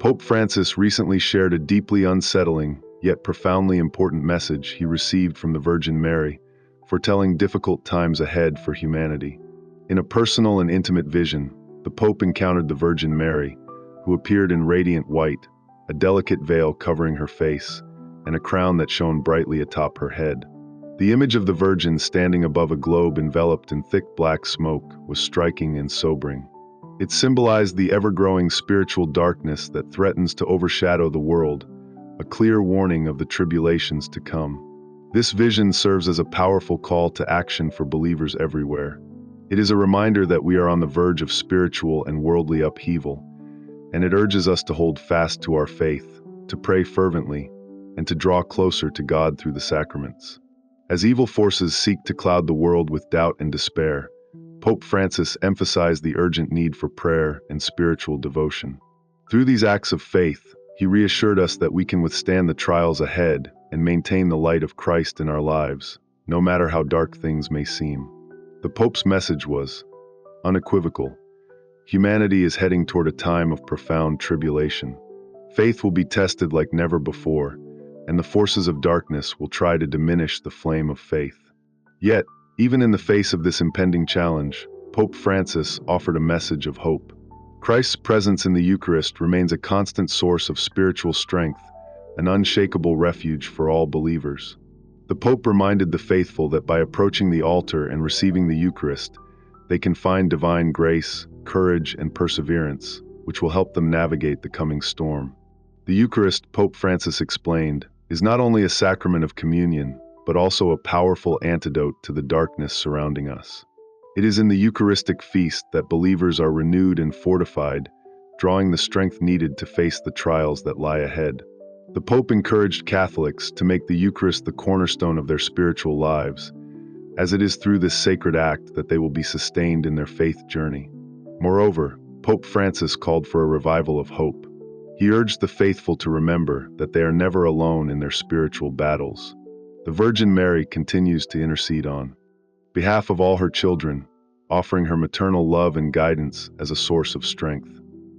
Pope Francis recently shared a deeply unsettling, yet profoundly important message he received from the Virgin Mary, foretelling difficult times ahead for humanity. In a personal and intimate vision, the Pope encountered the Virgin Mary, who appeared in radiant white, a delicate veil covering her face, and a crown that shone brightly atop her head. The image of the Virgin standing above a globe enveloped in thick black smoke was striking and sobering. It symbolized the ever-growing spiritual darkness that threatens to overshadow the world, a clear warning of the tribulations to come. This vision serves as a powerful call to action for believers everywhere. It is a reminder that we are on the verge of spiritual and worldly upheaval, and it urges us to hold fast to our faith, to pray fervently, and to draw closer to God through the sacraments. As evil forces seek to cloud the world with doubt and despair, Pope Francis emphasized the urgent need for prayer and spiritual devotion. Through these acts of faith, he reassured us that we can withstand the trials ahead and maintain the light of Christ in our lives, no matter how dark things may seem. The Pope's message was unequivocal. Humanity is heading toward a time of profound tribulation. Faith will be tested like never before, and the forces of darkness will try to diminish the flame of faith. Yet, even in the face of this impending challenge, Pope Francis offered a message of hope. Christ's presence in the Eucharist remains a constant source of spiritual strength, an unshakable refuge for all believers. The Pope reminded the faithful that by approaching the altar and receiving the Eucharist, they can find divine grace, courage, and perseverance, which will help them navigate the coming storm. The Eucharist, Pope Francis explained, is not only a sacrament of communion, but also a powerful antidote to the darkness surrounding us. It is in the Eucharistic feast that believers are renewed and fortified, drawing the strength needed to face the trials that lie ahead. The Pope encouraged Catholics to make the Eucharist the cornerstone of their spiritual lives, as it is through this sacred act that they will be sustained in their faith journey. Moreover, Pope Francis called for a revival of hope. He urged the faithful to remember that they are never alone in their spiritual battles. The Virgin Mary continues to intercede on behalf of all her children, offering her maternal love and guidance as a source of strength.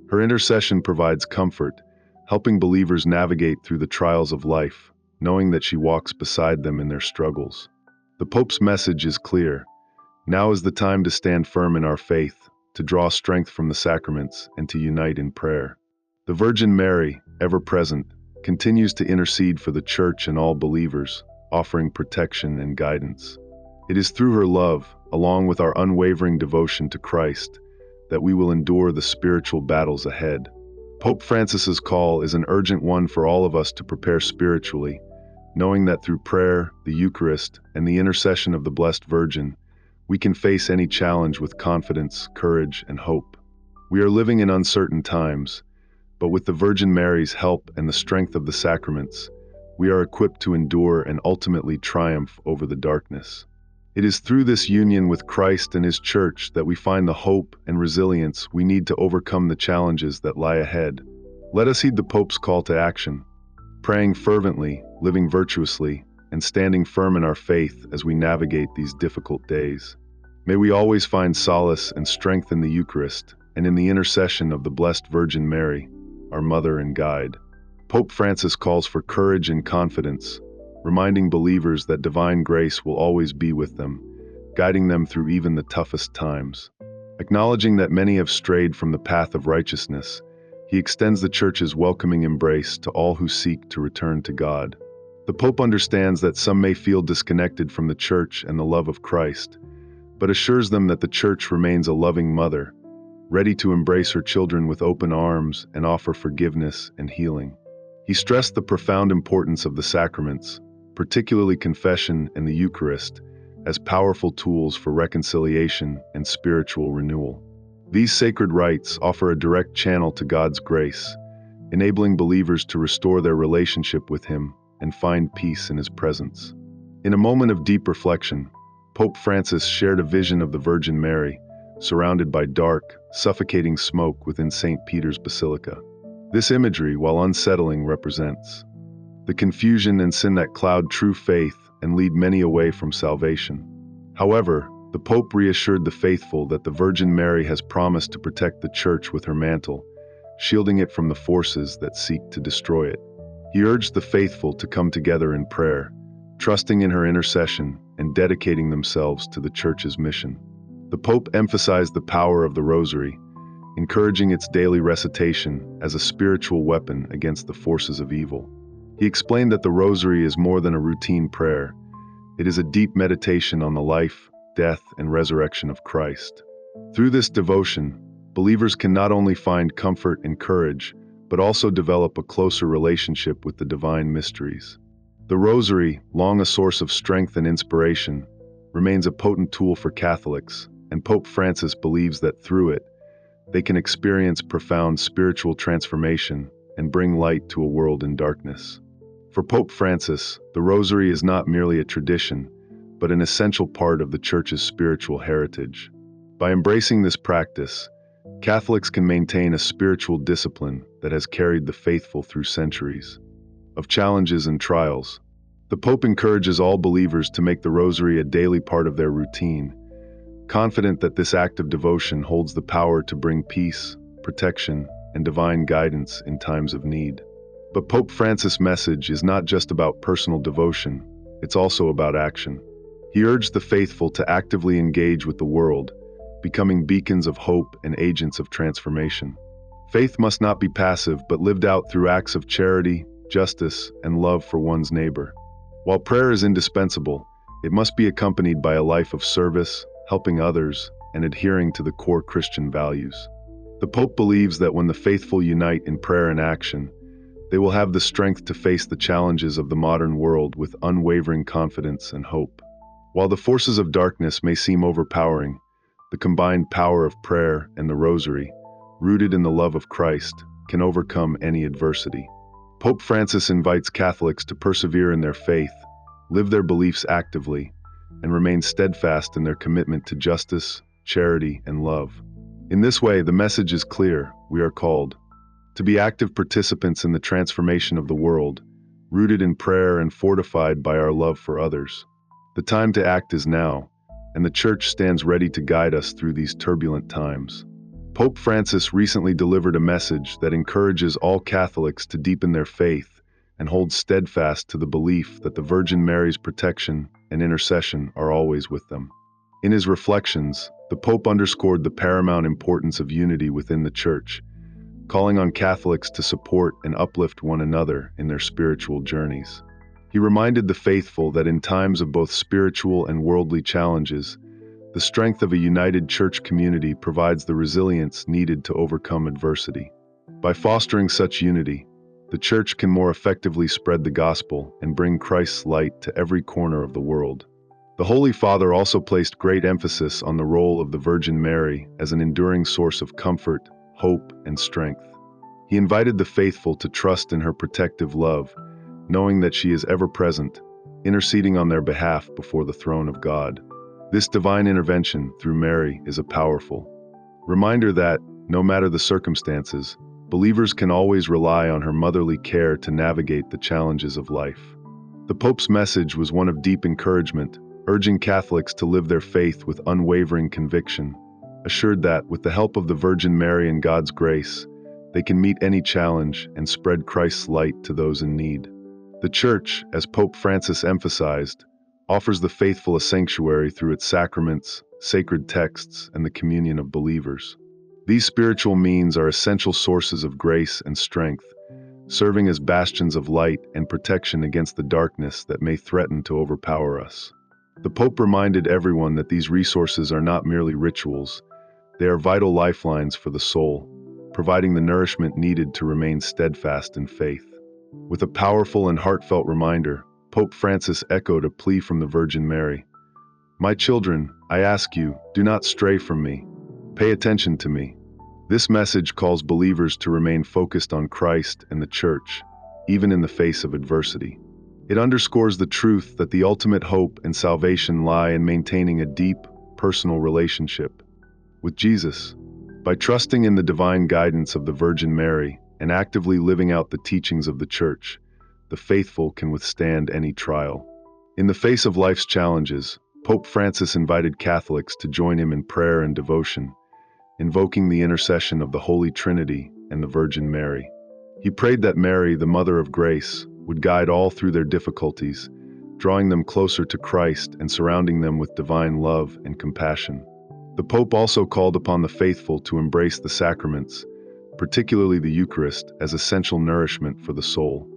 Her intercession provides comfort, helping believers navigate through the trials of life, knowing that she walks beside them in their struggles. The Pope's message is clear. Now is the time to stand firm in our faith, to draw strength from the sacraments, and to unite in prayer. The Virgin Mary, ever present, continues to intercede for the Church and all believers, offering protection and guidance. It is through her love, along with our unwavering devotion to Christ, that we will endure the spiritual battles ahead. Pope Francis's call is an urgent one for all of us to prepare spiritually, knowing that through prayer, the Eucharist, and the intercession of the Blessed Virgin, we can face any challenge with confidence, courage, and hope. We are living in uncertain times, but with the Virgin Mary's help and the strength of the sacraments, we are equipped to endure and ultimately triumph over the darkness. It is through this union with Christ and His Church that we find the hope and resilience we need to overcome the challenges that lie ahead. Let us heed the Pope's call to action, praying fervently, living virtuously, and standing firm in our faith as we navigate these difficult days. May we always find solace and strength in the Eucharist and in the intercession of the Blessed Virgin Mary, our Mother and Guide. Pope Francis calls for courage and confidence, reminding believers that divine grace will always be with them, guiding them through even the toughest times. Acknowledging that many have strayed from the path of righteousness, he extends the Church's welcoming embrace to all who seek to return to God. The Pope understands that some may feel disconnected from the Church and the love of Christ, but assures them that the Church remains a loving mother, ready to embrace her children with open arms and offer forgiveness and healing. He stressed the profound importance of the sacraments, particularly confession and the Eucharist, as powerful tools for reconciliation and spiritual renewal. These sacred rites offer a direct channel to God's grace, enabling believers to restore their relationship with Him and find peace in His presence. In a moment of deep reflection, Pope Francis shared a vision of the Virgin Mary, surrounded by dark, suffocating smoke within St. Peter's Basilica. This imagery, while unsettling, represents the confusion and sin that cloud true faith and lead many away from salvation. However, the Pope reassured the faithful that the Virgin Mary has promised to protect the Church with her mantle, shielding it from the forces that seek to destroy it. He urged the faithful to come together in prayer, trusting in her intercession and dedicating themselves to the Church's mission. The Pope emphasized the power of the Rosary, encouraging its daily recitation as a spiritual weapon against the forces of evil. He explained that the Rosary is more than a routine prayer. It is a deep meditation on the life, death, and resurrection of Christ. Through this devotion, believers can not only find comfort and courage, but also develop a closer relationship with the divine mysteries. The Rosary, long a source of strength and inspiration, remains a potent tool for Catholics, and Pope Francis believes that through it, they can experience profound spiritual transformation and bring light to a world in darkness. For Pope Francis, the Rosary is not merely a tradition, but an essential part of the Church's spiritual heritage. By embracing this practice, Catholics can maintain a spiritual discipline that has carried the faithful through centuries of challenges and trials. The Pope encourages all believers to make the Rosary a daily part of their routine, confident that this act of devotion holds the power to bring peace, protection, and divine guidance in times of need. But Pope Francis' message is not just about personal devotion, it's also about action. He urged the faithful to actively engage with the world, becoming beacons of hope and agents of transformation. Faith must not be passive but lived out through acts of charity, justice, and love for one's neighbor. While prayer is indispensable, it must be accompanied by a life of service, helping others, and adhering to the core Christian values. The Pope believes that when the faithful unite in prayer and action, they will have the strength to face the challenges of the modern world with unwavering confidence and hope. While the forces of darkness may seem overpowering, the combined power of prayer and the Rosary, rooted in the love of Christ, can overcome any adversity. Pope Francis invites Catholics to persevere in their faith, live their beliefs actively, and remain steadfast in their commitment to justice, charity, and love. In this way, the message is clear: we are called to be active participants in the transformation of the world, rooted in prayer and fortified by our love for others. The time to act is now, and the Church stands ready to guide us through these turbulent times. Pope Francis recently delivered a message that encourages all Catholics to deepen their faith and hold steadfast to the belief that the Virgin Mary's protection and intercession are always with them. In his reflections, the Pope underscored the paramount importance of unity within the Church, calling on Catholics to support and uplift one another in their spiritual journeys. He reminded the faithful that in times of both spiritual and worldly challenges, the strength of a united Church community provides the resilience needed to overcome adversity. By fostering such unity, the Church can more effectively spread the gospel and bring Christ's light to every corner of the world. The Holy Father also placed great emphasis on the role of the Virgin Mary as an enduring source of comfort, hope, and strength. He invited the faithful to trust in her protective love, knowing that she is ever present, interceding on their behalf before the throne of God. This divine intervention through Mary is a powerful reminder that, no matter the circumstances, believers can always rely on her motherly care to navigate the challenges of life. The Pope's message was one of deep encouragement, urging Catholics to live their faith with unwavering conviction, assured that, with the help of the Virgin Mary and God's grace, they can meet any challenge and spread Christ's light to those in need. The Church, as Pope Francis emphasized, offers the faithful a sanctuary through its sacraments, sacred texts, and the communion of believers. These spiritual means are essential sources of grace and strength, serving as bastions of light and protection against the darkness that may threaten to overpower us. The Pope reminded everyone that these resources are not merely rituals, they are vital lifelines for the soul, providing the nourishment needed to remain steadfast in faith. With a powerful and heartfelt reminder, Pope Francis echoed a plea from the Virgin Mary. "My children, I ask you, do not stray from me. Pay attention to me." This message calls believers to remain focused on Christ and the Church, even in the face of adversity. It underscores the truth that the ultimate hope and salvation lie in maintaining a deep, personal relationship with Jesus. By trusting in the divine guidance of the Virgin Mary and actively living out the teachings of the Church, the faithful can withstand any trial. In the face of life's challenges, Pope Francis invited Catholics to join him in prayer and devotion, invoking the intercession of the Holy Trinity and the Virgin Mary. He prayed that Mary, the Mother of Grace, would guide all through their difficulties, drawing them closer to Christ and surrounding them with divine love and compassion. The Pope also called upon the faithful to embrace the sacraments, particularly the Eucharist, as essential nourishment for the soul.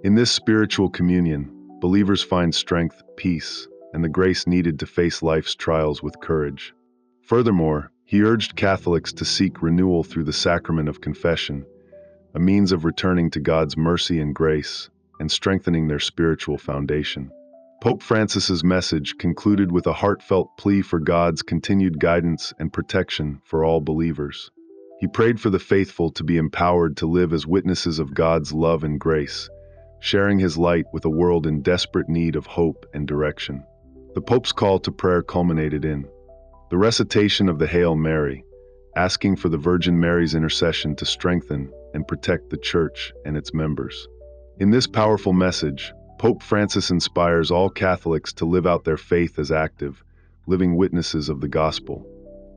In this spiritual communion, believers find strength, peace, and the grace needed to face life's trials with courage. Furthermore, he urged Catholics to seek renewal through the sacrament of confession, a means of returning to God's mercy and grace and strengthening their spiritual foundation. Pope Francis's message concluded with a heartfelt plea for God's continued guidance and protection for all believers. He prayed for the faithful to be empowered to live as witnesses of God's love and grace, sharing his light with a world in desperate need of hope and direction. The Pope's call to prayer culminated in the recitation of the Hail Mary, asking for the Virgin Mary's intercession to strengthen and protect the Church and its members. In this powerful message, Pope Francis inspires all Catholics to live out their faith as active, living witnesses of the gospel.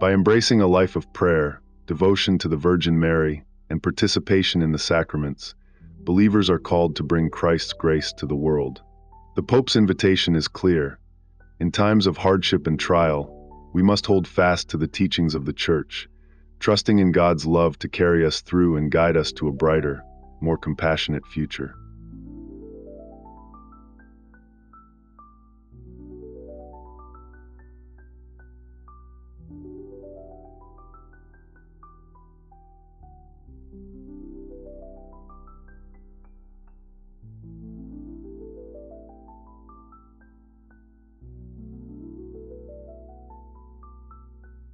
By embracing a life of prayer, devotion to the Virgin Mary, and participation in the sacraments, believers are called to bring Christ's grace to the world. The Pope's invitation is clear. In times of hardship and trial, we must hold fast to the teachings of the Church, trusting in God's love to carry us through and guide us to a brighter, more compassionate future.